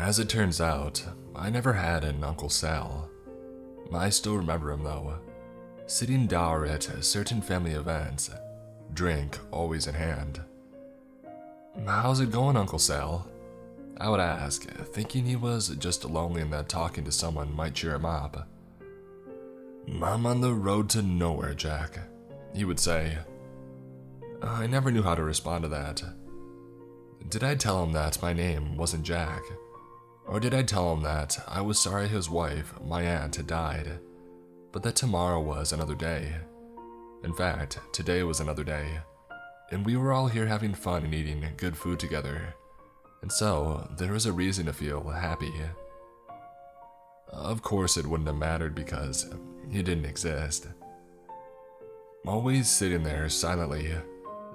As it turns out, I never had an Uncle Sal. I still remember him though, sitting dour at certain family events, drink always in hand. "How's it going, Uncle Sal?" I would ask, thinking he was just lonely and that talking to someone might cheer him up. "I'm on the road to nowhere, Jack," he would say. I never knew how to respond to that. Did I tell him that my name wasn't Jack? Or did I tell him that I was sorry his wife, my aunt, had died, but that tomorrow was another day? In fact, today was another day, and we were all here having fun and eating good food together, and so there was a reason to feel happy. Of course it wouldn't have mattered because he didn't exist. Always sitting there silently,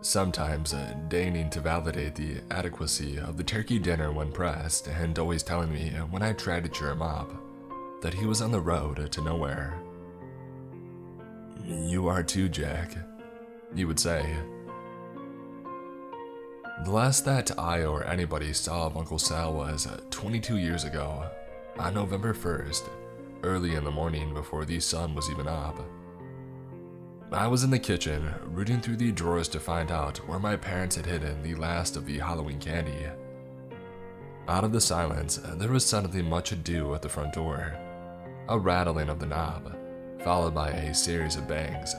sometimes deigning to validate the adequacy of the turkey dinner when pressed, and always telling me when I tried to cheer him up that he was on the road to nowhere. "You are too, Jack," he would say. The last that I or anybody saw of Uncle Sal was 22 years ago, on November 1st, early in the morning before the sun was even up. I was in the kitchen, rooting through the drawers to find out where my parents had hidden the last of the Halloween candy. Out of the silence, there was suddenly much ado at the front door, a rattling of the knob, followed by a series of bangs,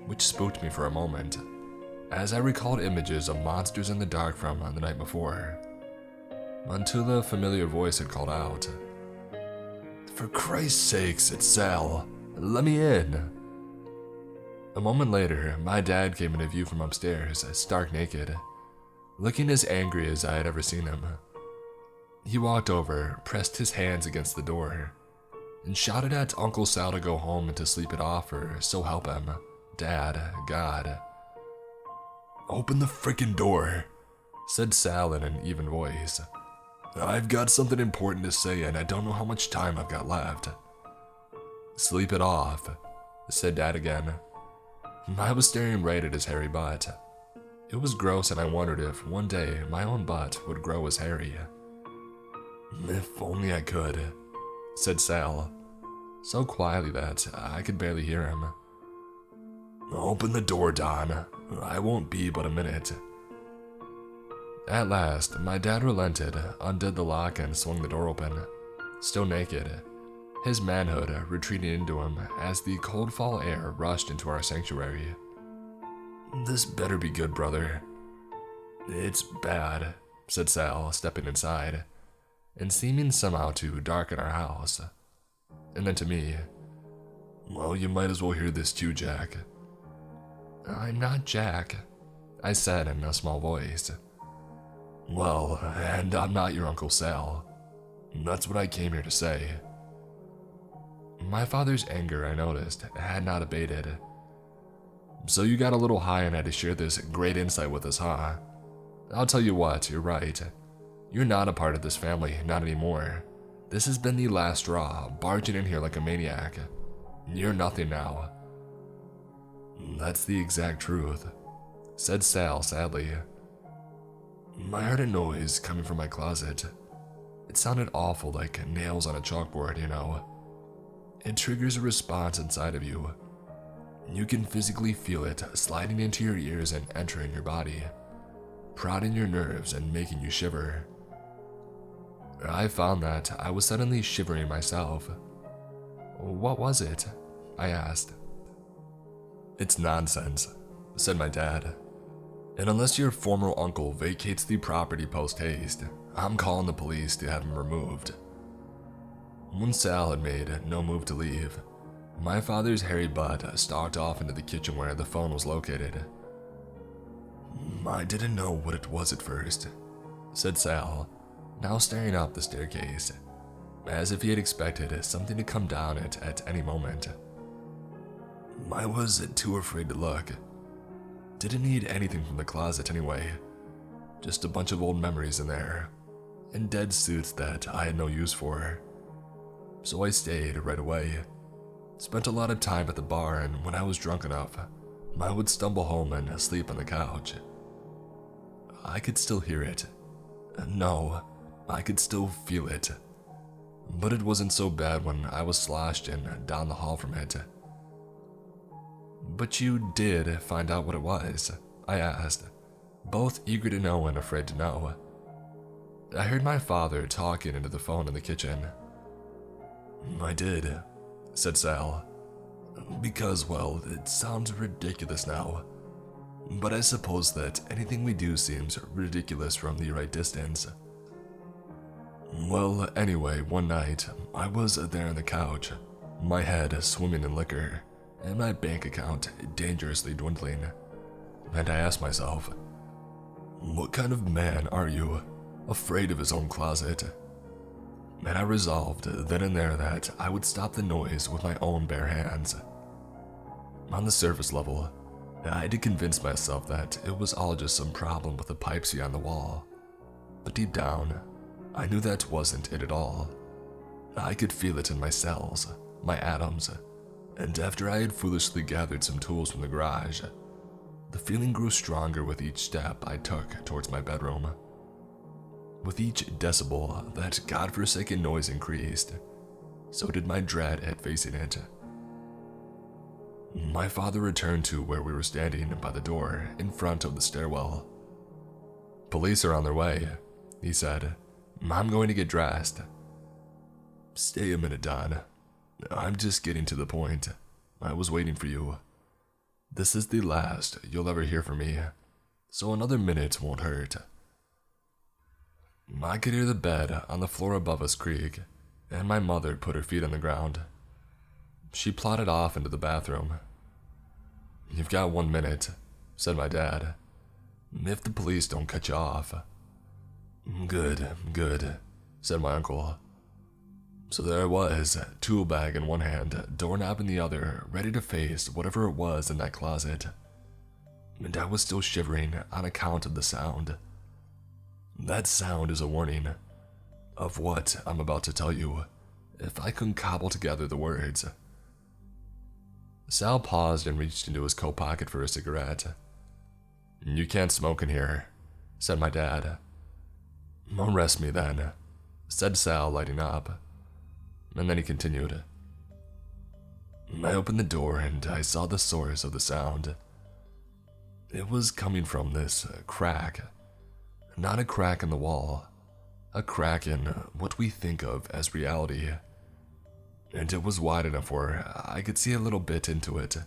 which spooked me for a moment, as I recalled images of monsters in the dark from the night before, until the familiar voice had called out, "For Christ's sakes, it's Sal, let me in." A moment later, my dad came into view from upstairs, stark naked, looking as angry as I had ever seen him. He walked over, pressed his hands against the door, and shouted at Uncle Sal to go home and to sleep it off, or so help him, Dad, God. "Open the frickin' door," said Sal in an even voice. "I've got something important to say and I don't know how much time I've got left." "Sleep it off," said Dad again. I was staring right at his hairy butt. It was gross and I wondered if one day my own butt would grow as hairy. "If only I could," said Sal, so quietly that I could barely hear him. "Open the door, Don. I won't be but a minute." At last, my dad relented, undid the lock and swung the door open, still naked, his manhood retreating into him as the cold fall air rushed into our sanctuary. "This better be good, brother." "It's bad," said Sal, stepping inside, and seeming somehow to darken our house. And then to me, "Well, you might as well hear this too, Jack." "I'm not Jack," I said in a small voice. "Well, and I'm not your Uncle Sal. That's what I came here to say." My father's anger, I noticed, had not abated. "So you got a little high and had to share this great insight with us, huh? I'll tell you what, you're right. You're not a part of this family, not anymore. This has been the last straw, barging in here like a maniac. You're nothing now." "That's the exact truth," said Sal sadly. I heard a noise coming from my closet. It sounded awful, like nails on a chalkboard, you know. It triggers a response inside of you. You can physically feel it sliding into your ears and entering your body, prodding your nerves and making you shiver. I found that I was suddenly shivering myself. "What was it?" I asked. "It's nonsense," said my dad. "And unless your former uncle vacates the property post-haste, I'm calling the police to have him removed." When Sal had made no move to leave, my father's hairy butt stalked off into the kitchen where the phone was located. "I didn't know what it was at first," said Sal, now staring up the staircase, as if he had expected something to come down it at any moment. "I was too afraid to look. Didn't need anything from the closet anyway. Just a bunch of old memories in there, and dead suits that I had no use for. So I stayed right away. Spent a lot of time at the bar, and when I was drunk enough, I would stumble home and sleep on the couch." I could still hear it. No, I could still feel it, but it wasn't so bad when I was slashed in down the hall from it. But you did find out what it was, I asked, both eager to know and afraid to know. I heard my father talking into the phone in the kitchen. I did, said Sal, because, well, it sounds ridiculous now. But I suppose that anything we do seems ridiculous from the right distance. Well, anyway, one night, I was there on the couch, my head swimming in liquor, and my bank account dangerously dwindling. And I asked myself, what kind of man are you, afraid of his own closet? And I resolved then and there that I would stop the noise with my own bare hands. On the surface level, I did convince myself that it was all just some problem with the pipes beyond the wall. But deep down, I knew that wasn't it at all. I could feel it in my cells, my atoms, and after I had foolishly gathered some tools from the garage, the feeling grew stronger with each step I took towards my bedroom. With each decibel, that godforsaken noise increased. So did my dread at facing it. My father returned to where we were standing by the door in front of the stairwell. Police are on their way, he said. I'm going to get dressed. Stay a minute, Don. I'm just getting to the point. I was waiting for you. This is the last you'll ever hear from me, so another minute won't hurt. I could hear the bed on the floor above us creak, and my mother put her feet on the ground. She plodded off into the bathroom. You've got 1 minute, said my dad, if the police don't cut you off. Good, said my uncle. So there I was, tool bag in one hand, doorknob in the other, ready to face whatever it was in that closet. And I was still shivering on account of the sound. That sound is a warning of what I'm about to tell you, if I can cobble together the words. Sal paused and reached into his coat pocket for a cigarette. You can't smoke in here, said my dad. Arrest me then, said Sal, lighting up. And then he continued. I opened the door and I saw the source of the sound. It was coming from this crack. Not a crack in the wall, a crack in what we think of as reality. And it was wide enough where I could see a little bit into it,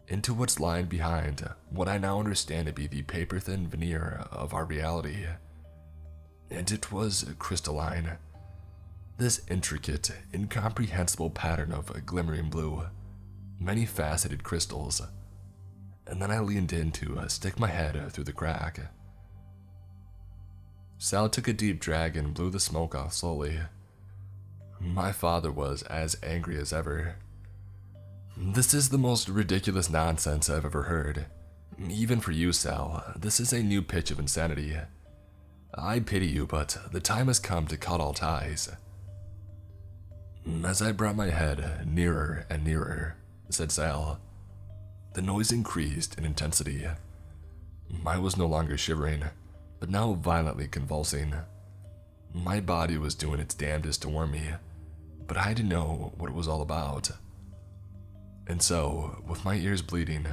into what's lying behind what I now understand to be the paper-thin veneer of our reality. And it was crystalline. This intricate, incomprehensible pattern of glimmering blue, many-faceted crystals. And then I leaned in to stick my head through the crack. Sal took a deep drag and blew the smoke off slowly. My father was as angry as ever. This is the most ridiculous nonsense I've ever heard. Even for you, Sal, this is a new pitch of insanity. I pity you, but the time has come to cut all ties. As I brought my head nearer and nearer, said Sal, the noise increased in intensity. I was no longer shivering, but now violently convulsing. My body was doing its damnedest to warn me, but I had to know what it was all about. And so, with my ears bleeding,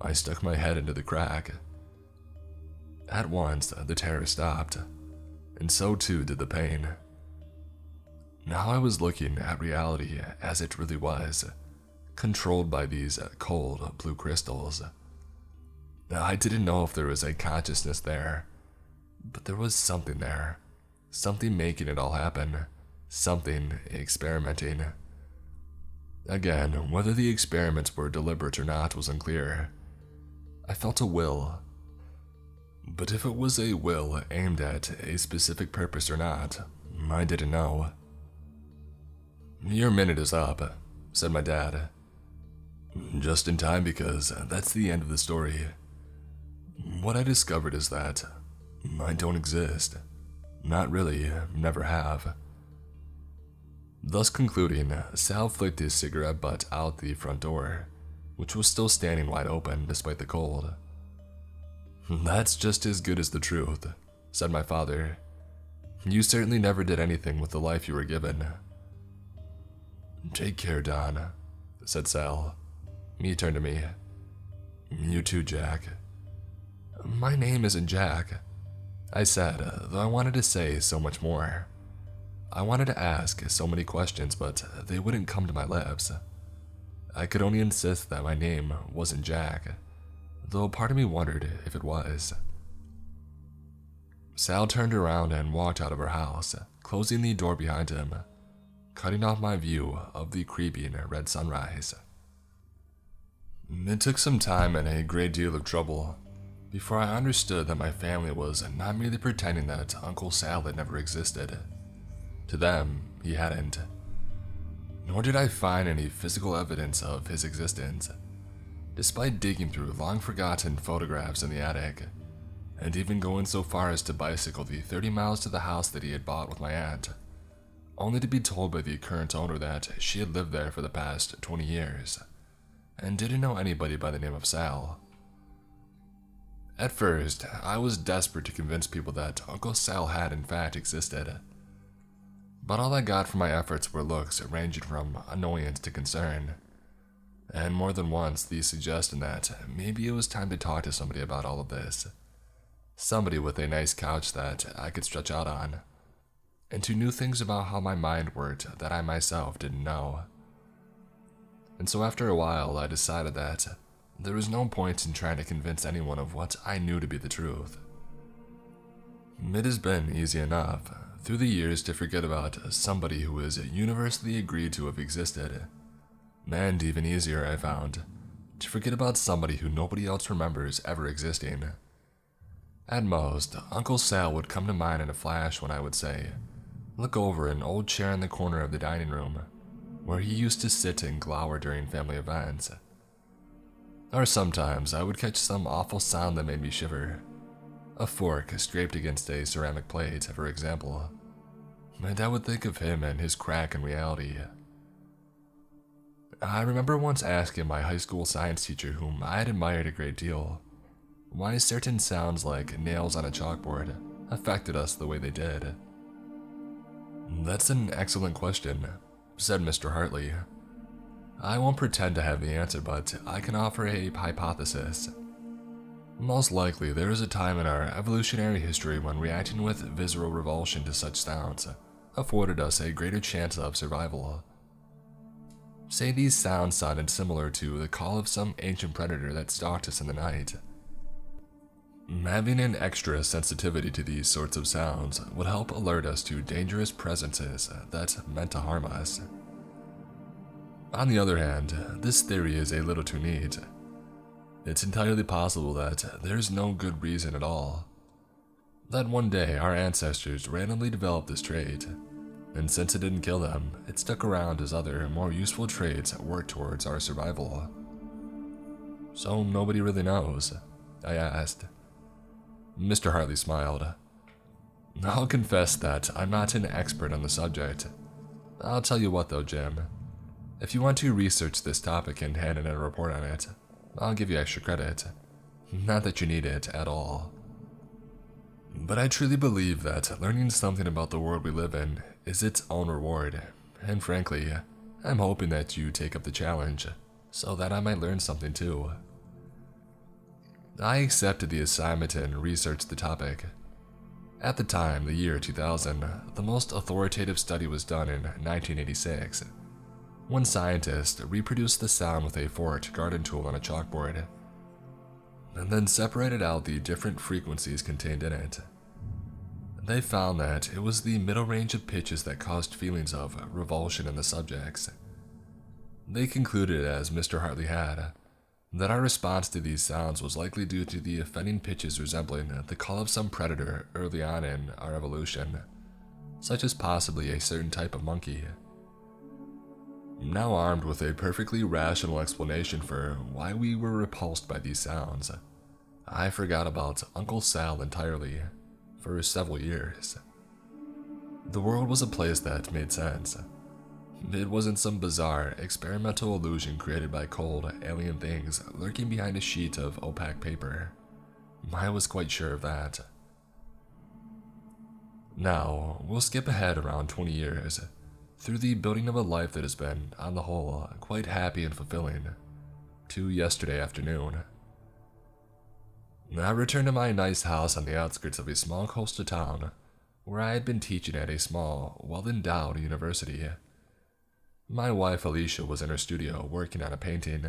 I stuck my head into the crack. At once, the terror stopped, and so too did the pain. Now I was looking at reality as it really was, controlled by these cold blue crystals. I didn't know if there was a consciousness there, but there was something there, something making it all happen, something experimenting. Again, whether the experiments were deliberate or not was unclear. I felt a will. But if it was a will aimed at a specific purpose or not, I didn't know. Your minute is up, said my dad. Just in time because that's the end of the story. What I discovered is that I don't exist. Not really, never have. Thus concluding, Sal flicked his cigarette butt out the front door, which was still standing wide open despite the cold. That's just as good as the truth, said my father. You certainly never did anything with the life you were given. Take care, Don, said Sal. He turned to me. You too, Jack. My name isn't Jack, I said, though I wanted to say so much more. I wanted to ask so many questions, but they wouldn't come to my lips. I could only insist that my name wasn't Jack, though part of me wondered if it was. Sal turned around and walked out of her house, closing the door behind him, cutting off my view of the creeping red sunrise. It took some time and a great deal of trouble before I understood that my family was not merely pretending that Uncle Sal had never existed. To them, he hadn't. Nor did I find any physical evidence of his existence, despite digging through long-forgotten photographs in the attic, and even going so far as to bicycle the 30 miles to the house that he had bought with my aunt, only to be told by the current owner that she had lived there for the past 20 years, and didn't know anybody by the name of Sal. At first, I was desperate to convince people that Uncle Sal had in fact existed, but all I got from my efforts were looks ranging from annoyance to concern, and more than once the suggestion that maybe it was time to talk to somebody about all of this. Somebody with a nice couch that I could stretch out on, and who knew things about how my mind worked that I myself didn't know. And so after a while, I decided that there was no point in trying to convince anyone of what I knew to be the truth. It has been easy enough through the years to forget about somebody who is universally agreed to have existed, and even easier, I found, to forget about somebody who nobody else remembers ever existing. At most, Uncle Sal would come to mind in a flash when I would say, look over an old chair in the corner of the dining room, where he used to sit and glower during family events. Or sometimes I would catch some awful sound that made me shiver. A fork scraped against a ceramic plate, for example. And I would think of him and his crack in reality. I remember once asking my high school science teacher, whom I had admired a great deal, why certain sounds like nails on a chalkboard affected us the way they did. That's an excellent question, said Mr. Hartley. I won't pretend to have the answer, but I can offer a hypothesis. Most likely, there is a time in our evolutionary history when reacting with visceral revulsion to such sounds afforded us a greater chance of survival. Say these sounds sounded similar to the call of some ancient predator that stalked us in the night. Having an extra sensitivity to these sorts of sounds would help alert us to dangerous presences that meant to harm us. On the other hand, this theory is a little too neat. It's entirely possible that there's no good reason at all. That one day our ancestors randomly developed this trait, and since it didn't kill them, it stuck around as other, more useful traits worked towards our survival. So nobody really knows? I asked. Mr. Hartley smiled. I'll confess that I'm not an expert on the subject. I'll tell you what though, Jim. If you want to research this topic and hand in a report on it, I'll give you extra credit. Not that you need it at all. But I truly believe that learning something about the world we live in is its own reward, and frankly, I'm hoping that you take up the challenge, so that I might learn something too. I accepted the assignment and researched the topic. At the time, the year 2000, the most authoritative study was done in 1986. One scientist reproduced the sound with a forked garden tool on a chalkboard, and then separated out the different frequencies contained in it. They found that it was the middle range of pitches that caused feelings of revulsion in the subjects. They concluded, as Mr. Hartley had, that our response to these sounds was likely due to the offending pitches resembling the call of some predator early on in our evolution, such as possibly a certain type of monkey. Now armed with a perfectly rational explanation for why we were repulsed by these sounds, I forgot about Uncle Sal entirely for several years. The world was a place that made sense. It wasn't some bizarre, experimental illusion created by cold, alien things lurking behind a sheet of opaque paper. I was quite sure of that. Now, we'll skip ahead around 20 years, through the building of a life that has been, on the whole, quite happy and fulfilling, to yesterday afternoon. I returned to my nice house on the outskirts of a small coastal town, where I had been teaching at a small, well-endowed university. My wife Alicia was in her studio working on a painting.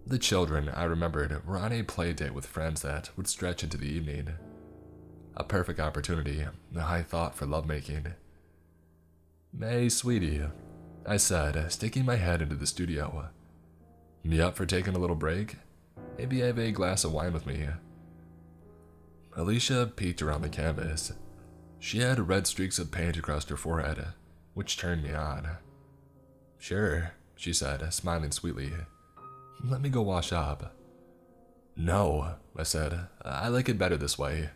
The children, I remembered, were on a play date with friends that would stretch into the evening. A perfect opportunity, I thought, for lovemaking. "Hey, sweetie," I said, sticking my head into the studio. "You up for taking a little break? Maybe have a glass of wine with me." Alicia peeked around the canvas. She had red streaks of paint across her forehead, which turned me on. "Sure," she said, smiling sweetly. "Let me go wash up." "No," I said. "I like it better this way."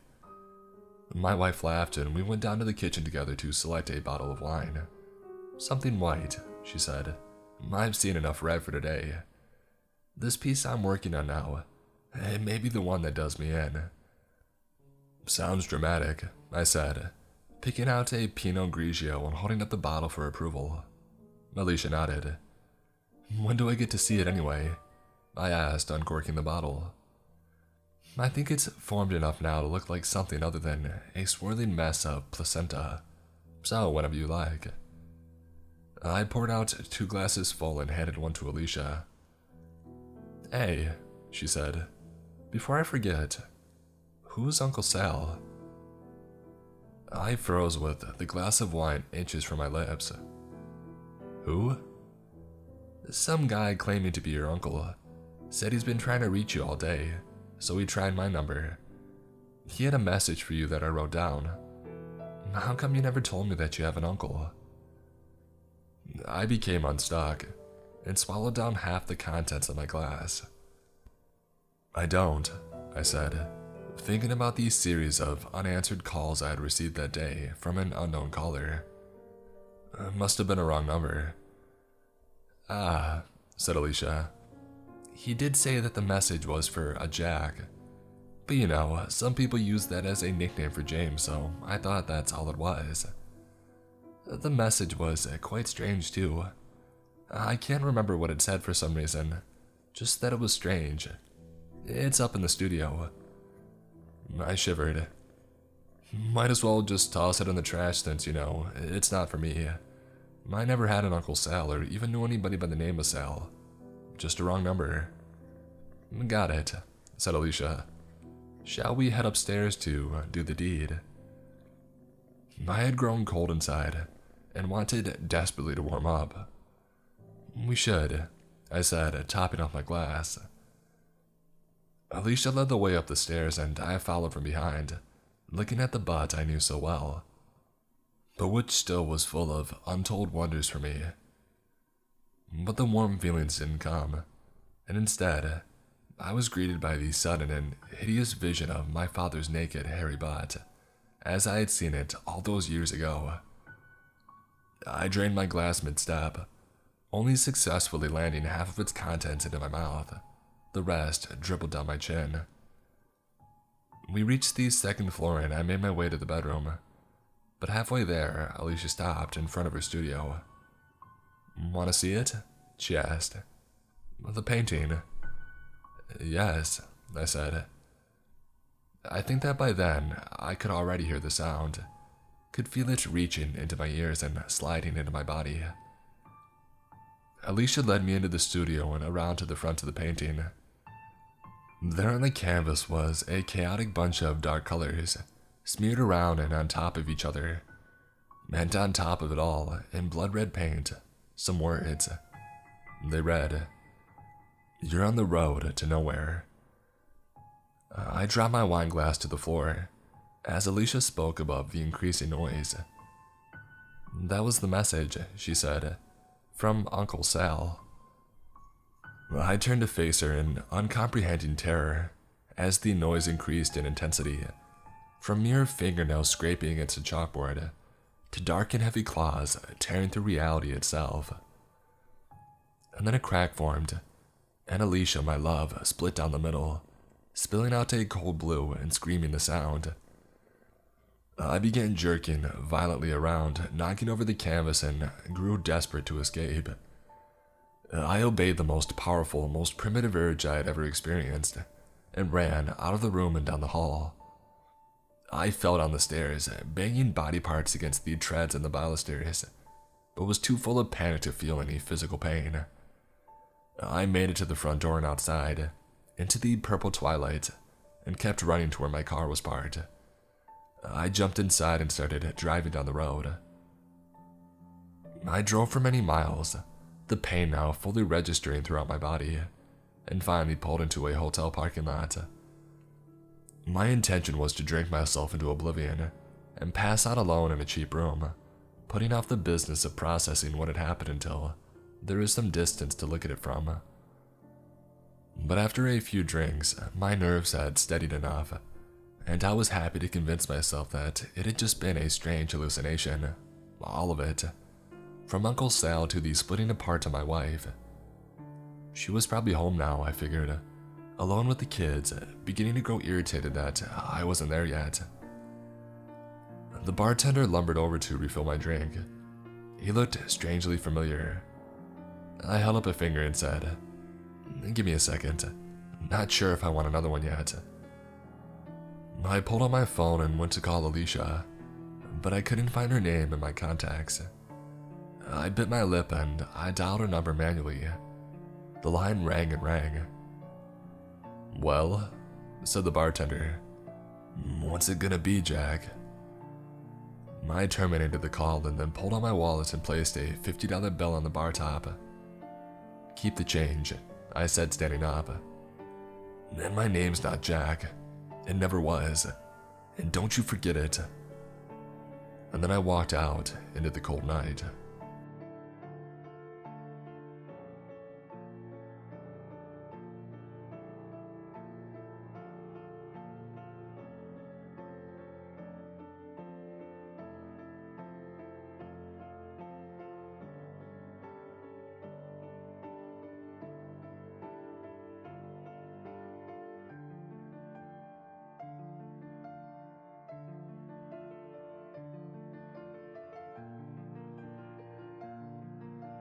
My wife laughed, and we went down to the kitchen together to select a bottle of wine. "Something white," she said. "I've seen enough red for today. This piece I'm working on now, it may be the one that does me in." "Sounds dramatic," I said, picking out a Pinot Grigio and holding up the bottle for approval. Alicia nodded. "When do I get to see it anyway?" I asked, uncorking the bottle. "I think it's formed enough now to look like something other than a swirling mess of placenta, so whenever you like." I poured out 2 glasses full and handed one to Alicia. "Hey," she said, "before I forget, who's Uncle Sal?" I froze with the glass of wine inches from my lips. "Who?" "Some guy claiming to be your uncle. Said he's been trying to reach you all day, so he tried my number. He had a message for you that I wrote down. How come you never told me that you have an uncle?" I became unstuck and swallowed down half the contents of my glass. "I don't," I said, thinking about the series of unanswered calls I had received that day from an unknown caller. Must have been a wrong number. "Ah," said Alicia. "He did say that the message was for a Jack. But you know, some people use that as a nickname for James, so I thought that's all it was. The message was quite strange too. I can't remember what it said for some reason, just that it was strange. It's up in the studio." I shivered. "Might as well just toss it in the trash since, it's not for me. I never had an Uncle Sal or even knew anybody by the name of Sal. Just a wrong number." "Got it," said Alicia. "Shall we head upstairs to do the deed?" I had grown cold inside and wanted desperately to warm up. "We should," I said, topping off my glass. Alicia led the way up the stairs and I followed from behind, looking at the butt I knew so well, but which still was full of untold wonders for me. But the warm feelings didn't come, and instead, I was greeted by the sudden and hideous vision of my father's naked, hairy butt, as I had seen it all those years ago. I drained my glass mid-step, only successfully landing half of its contents into my mouth. The rest dribbled down my chin. We reached the 2nd floor and I made my way to the bedroom, but halfway there, Alicia stopped in front of her studio. "Want to see it?" she asked. "The painting?" "Yes," I said. I think that by then, I could already hear the sound, could feel it reaching into my ears and sliding into my body. Alicia led me into the studio and around to the front of the painting. There on the canvas was a chaotic bunch of dark colors, smeared around and on top of each other. And on top of it all, in blood red paint, some words. They read, "You're on the road to nowhere." I dropped my wine glass to the floor, as Alicia spoke above the increasing noise. "That was the message," she said, "from Uncle Sal." I turned to face her in uncomprehending terror as the noise increased in intensity, from mere fingernails scraping against a chalkboard to dark and heavy claws tearing through reality itself. And then a crack formed, and Alicia, my love, split down the middle, spilling out a cold blue and screaming the sound. I began jerking violently around, knocking over the canvas, and grew desperate to escape. I obeyed the most powerful, most primitive urge I had ever experienced, and ran out of the room and down the hall. I fell down the stairs, banging body parts against the treads and the balusters, but was too full of panic to feel any physical pain. I made it to the front door and outside, into the purple twilight, and kept running to where my car was parked. I jumped inside and started driving down the road. I drove for many miles, the pain now fully registering throughout my body, and finally pulled into a hotel parking lot. My intention was to drink myself into oblivion and pass out alone in a cheap room, putting off the business of processing what had happened until there was some distance to look at it from. But after a few drinks, my nerves had steadied enough, and I was happy to convince myself that it had just been a strange hallucination, all of it, from Uncle Sal to the splitting apart of my wife. She was probably home now, I figured, alone with the kids, beginning to grow irritated that I wasn't there yet. The bartender lumbered over to refill my drink. He looked strangely familiar. I held up a finger and said, "Give me a second. Not sure if I want another one yet." I pulled out my phone and went to call Alicia, but I couldn't find her name in my contacts. I bit my lip and I dialed her number manually. The line rang and rang. "Well," said the bartender, "what's it gonna be, Jack?" I terminated the call and then pulled out my wallet and placed a $50 bill on the bar top. "Keep the change," I said, standing up. "And my name's not Jack. It never was. And don't you forget it." And then I walked out into the cold night.